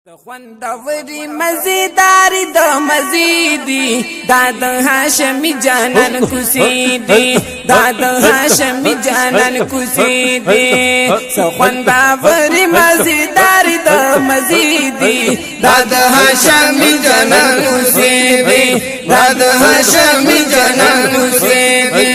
خوندوري مزیداری د مزیدی دا د هاشمی جانان کوسیدی دا د هاشمی جانان کوسیدی خوندوري مزیداری د مزیدی دا د هاشمی جانان کوسیدی دا د هاشمی جانان کوسیدی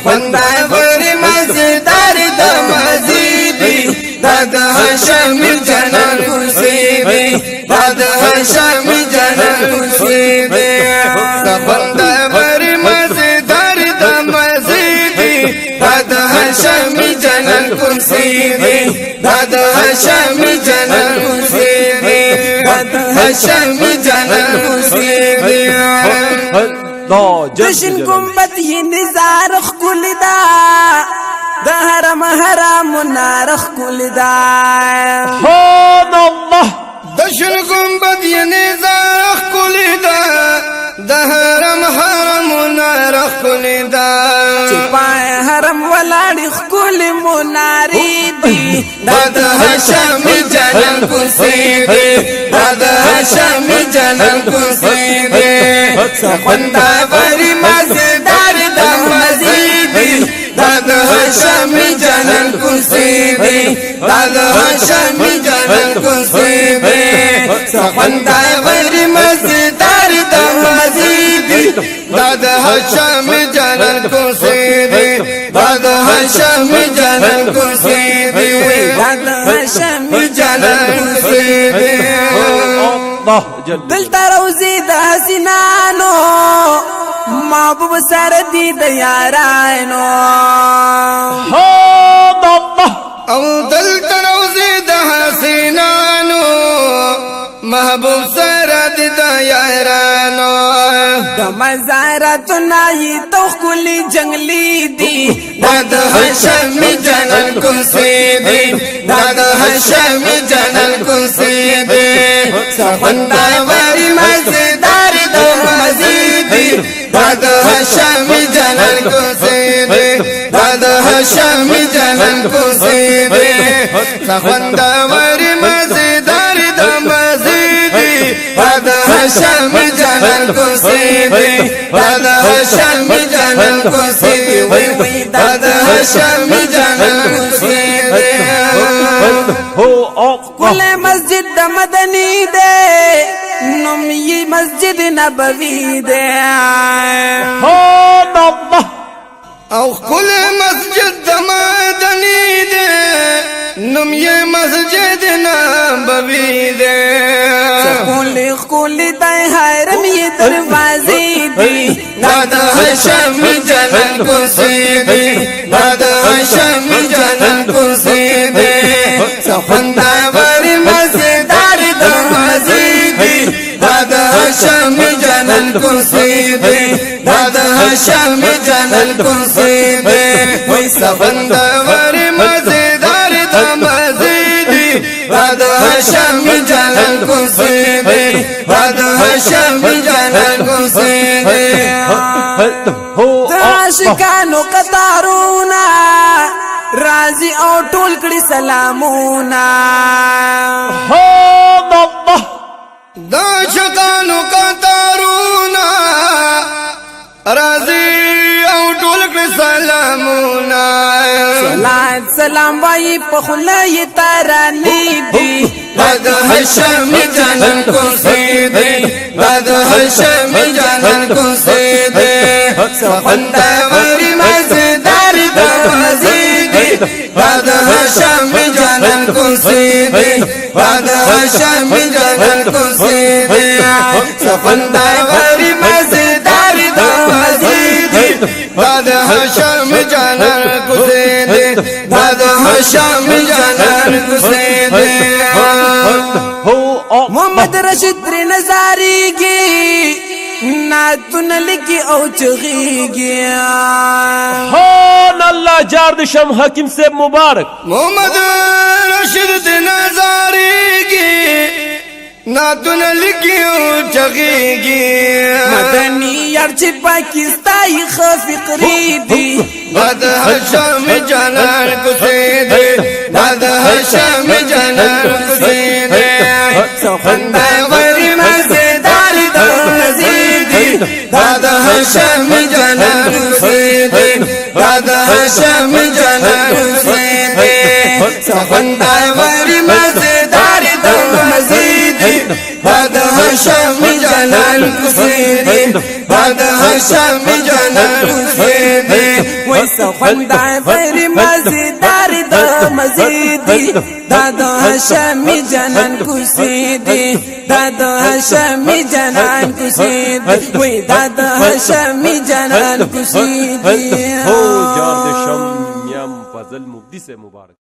خوندوري مزیداری د مزیدی دا د هاشمی جانان کوسیدی دا د هاشمی جانان کوسیدی خوندوري مزیداری د مزیدی دا د هاشمی جانان کوسیدی دا د هاشمی جانان کوسیدی دا د هاشمی جانان کوسیدی دشن گنبد یہ نظارخ کلدا دا حرم حرام نارخ کلدا سبحان الله دشن گنبد یہ نظارخ کلدا دا حرم حرام نارخ کلدا چپائے حرم ولاڑی خکول مناری دی دا دا هاشمی جانان کوسیدی دا دا هاشمی جانان کوسیدی خوندوري مزیداری د مزیدی دا د هاشمی جانان کوسیدی دا د هاشمی جانان کوسیدی خوندوري مزیداری د مزیدی دا د هاشمی جانان کوسیدی دا د هاشمی جانان کوسیدی دا د هاشمی جانان کوسیدی دلتا روزی دا حسینانو محبوب سردی دا یارانو سبحان الله او دلت روزی دا حسینانو محبوب سرد دا یارانو دا مزارت نائی تو کلی جنگلی دی دا دا هاشمی جانان کوسیدی دا دا هاشمی جانان کوسیدی خوندوري مزیداری د مزیدی دا د هاشمی جانان کوسیدی دا د هاشمی جانان کوسیدی خوندوري مزیداری د مزیدی دا د هاشمی جانان کوسیدی دا د هاشمی جانان کوسیدی دا د هاشمی جانان کوسیدی کل مسجد دا مدنی دے نمی مسجد نبوی دے سبحان الله او کل مسجد د مدنی دے نم یہ مسجد نبوی دے کل دے حرم یہ دروازی دی دا د هاشمی جانان کوسیدی دا د هاشمی جانان کوسیدی خوندوري مزیداری د مزیدی دا د هاشمی جانان کوسیدی دا د هاشمی جانان کوسیدی خوندوري مزیداری د مزیدی دا د هاشمی جانان کوسیدی دا د هاشمی جانان کوسیدی عاشقانو قطارونا رازی او ټول کړي سلامونا سبحان الله دا شکانو قطارونا رازی او ټول کړي سلامونا صلات سلام وای په خلای ترانی دی دا د هاشمی جانان کوسیدی دا د هاشمی جانان کوسیدی خوندوري مزیداری د مزیدی دا د هاشمی جانان کوسیدی دا د هاشمی جانان کوسیدی خوندوري مزیداری د مزیدی دا د هاشمی جانان کوسیدی دا د هاشمی جانان کوسیدی محمد رشید پر نظاریږي ناتون لکی او چغیږي سبحان الله جار د شم حکیم صاحب مبارک محمد رشید نظاریږي ناتون لکی او چغیږي مدنی یار چې پاکستانی خفقری دی دا د هاشمی جانان کوسیدی دا د هاشمی جانان کوسیدی خندای غری مزیدار د مزیدی داد هاشم جانان سیدی داد هاشم جانان سیدی خندای غری مزیدار د مزیدی داد هاشم جانان سیدی داد هاشم جانان سیدی ویسا خندای غیر مزیدار د مزیدی دادا هاشمی جانان کسیدی دادا هاشمی جانان کسیدی وی دادا هاشمی جانان کسیدی ہو جارد شم یم فضل مبدی سے مبارک